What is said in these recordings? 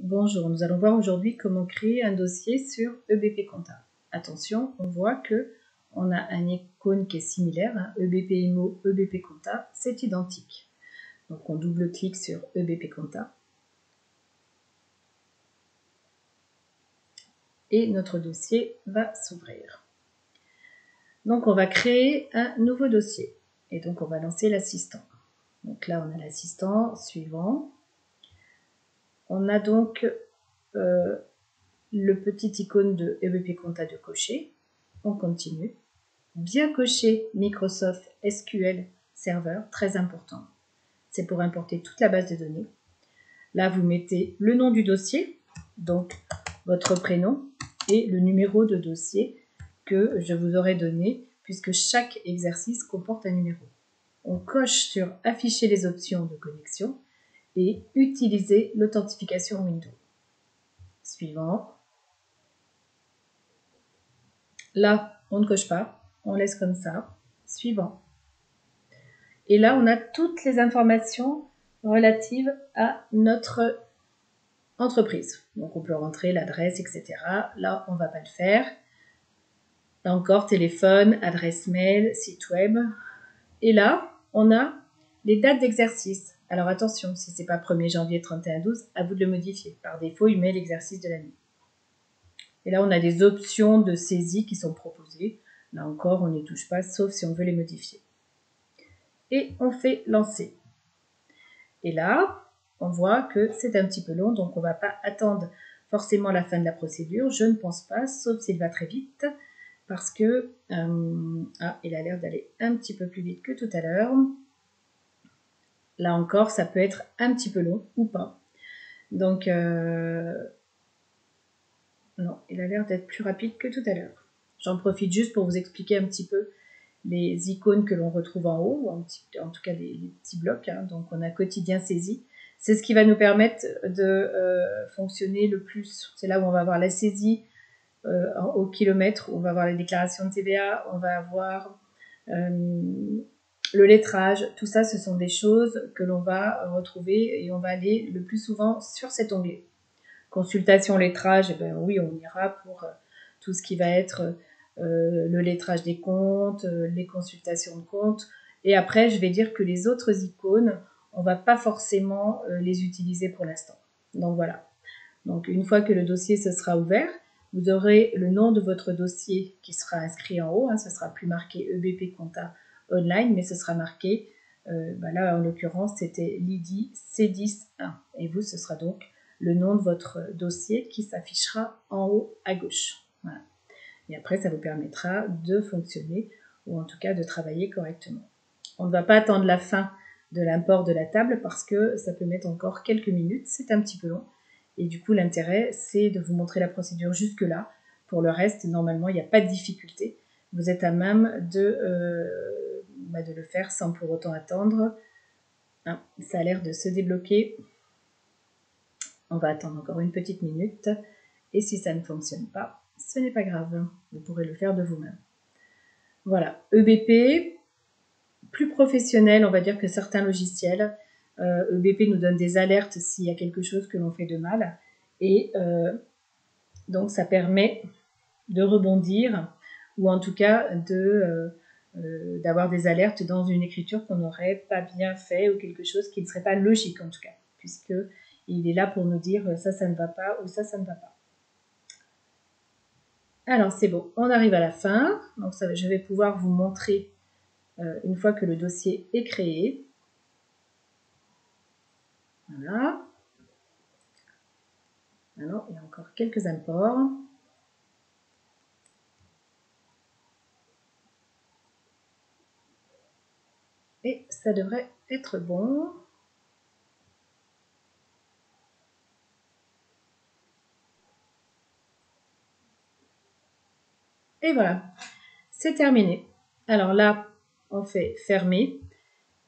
Bonjour, nous allons voir aujourd'hui comment créer un dossier sur EBP Compta. Attention, on voit que on a un icône qui est similaire, hein, EBP IMO, EBP Compta, c'est identique. Donc on double-clique sur EBP Compta et notre dossier va s'ouvrir. Donc on va créer un nouveau dossier et donc on va lancer l'assistant. Donc là on a l'assistant suivant. On a donc le petit icône de EBP Compta de cocher. On continue. Bien cocher Microsoft SQL Server, très important. C'est pour importer toute la base de données. Là, vous mettez le nom du dossier, donc votre prénom et le numéro de dossier que je vous aurai donné, puisque chaque exercice comporte un numéro. On coche sur afficher les options de connexion et utiliser l'authentification Windows. Suivant. Là, on ne coche pas, on laisse comme ça. Suivant. Et là, on a toutes les informations relatives à notre entreprise. Donc, on peut rentrer l'adresse, etc. Là, on ne va pas le faire. Là encore, téléphone, adresse mail, site web. Et là, on a les dates d'exercice. Alors, attention, si ce n'est pas 1er janvier 31/12, à vous de le modifier. Par défaut, il met l'exercice de l'année. Et là, on a des options de saisie qui sont proposées. Là encore, on n'y touche pas, sauf si on veut les modifier. Et on fait lancer. Et là, on voit que c'est un petit peu long, donc on ne va pas attendre forcément la fin de la procédure. Je ne pense pas, sauf s'il va très vite, parce que il a l'air d'aller un petit peu plus vite que tout à l'heure. Là encore, ça peut être un petit peu long ou pas. Donc, non, il a l'air d'être plus rapide que tout à l'heure. J'en profite juste pour vous expliquer un petit peu les icônes que l'on retrouve en haut, en tout cas les petits blocs. Hein. Donc on a quotidien saisie. C'est ce qui va nous permettre de fonctionner le plus. C'est là où on va avoir la saisie au kilomètre, où on va avoir la déclaration de TVA, on va avoir le lettrage. Tout ça, ce sont des choses que l'on va retrouver et on va aller le plus souvent sur cet onglet. Consultation lettrage, eh ben oui, on ira pour tout ce qui va être le lettrage des comptes, les consultations de comptes. Et après, je vais dire que les autres icônes, on ne va pas forcément les utiliser pour l'instant. Donc voilà. Donc une fois que le dossier se sera ouvert, vous aurez le nom de votre dossier qui sera inscrit en haut. Hein, ce ne sera plus marqué EBP Compta Online, mais ce sera marqué, là en l'occurrence, c'était l'IDI C10.1. Et vous, ce sera donc le nom de votre dossier qui s'affichera en haut à gauche. Voilà. Et après, ça vous permettra de fonctionner ou en tout cas de travailler correctement. On ne va pas attendre la fin de l'import de la table parce que ça peut mettre encore quelques minutes. C'est un petit peu long. Et du coup, l'intérêt, c'est de vous montrer la procédure jusque-là. Pour le reste, normalement, il n'y a pas de difficulté. Vous êtes à même de le faire sans pour autant attendre. Hein, ça a l'air de se débloquer. On va attendre encore une petite minute. Et si ça ne fonctionne pas, ce n'est pas grave. Vous pourrez le faire de vous-même. Voilà. EBP, plus professionnel, on va dire que certains logiciels. EBP nous donne des alertes s'il y a quelque chose que l'on fait de mal. Et donc, ça permet de rebondir ou en tout cas d'avoir des alertes dans une écriture qu'on n'aurait pas bien fait ou quelque chose qui ne serait pas logique en tout cas, puisqu'il est là pour nous dire ça ne va pas ou ça ne va pas. Alors c'est bon, on arrive à la fin. Donc je vais pouvoir vous montrer une fois que le dossier est créé. Voilà. Alors, il y a encore quelques imports. Et ça devrait être bon. Et voilà, c'est terminé. Alors là, on fait fermer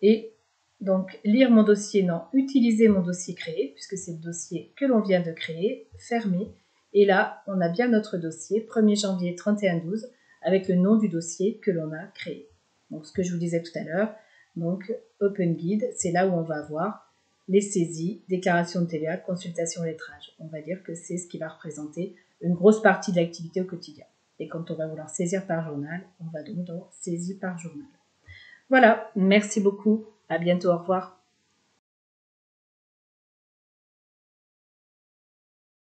et donc lire mon dossier, non, utiliser mon dossier créé, puisque c'est le dossier que l'on vient de créer, fermer. Et là, on a bien notre dossier, 1er janvier 31/12, avec le nom du dossier que l'on a créé. Donc ce que je vous disais tout à l'heure, donc Open Guide, c'est là où on va avoir les saisies, déclaration de TVA, consultation lettrage. On va dire que c'est ce qui va représenter une grosse partie de l'activité au quotidien. Et quand on va vouloir saisir par journal, on va donc dans saisie par journal. Voilà, merci beaucoup, à bientôt, au revoir.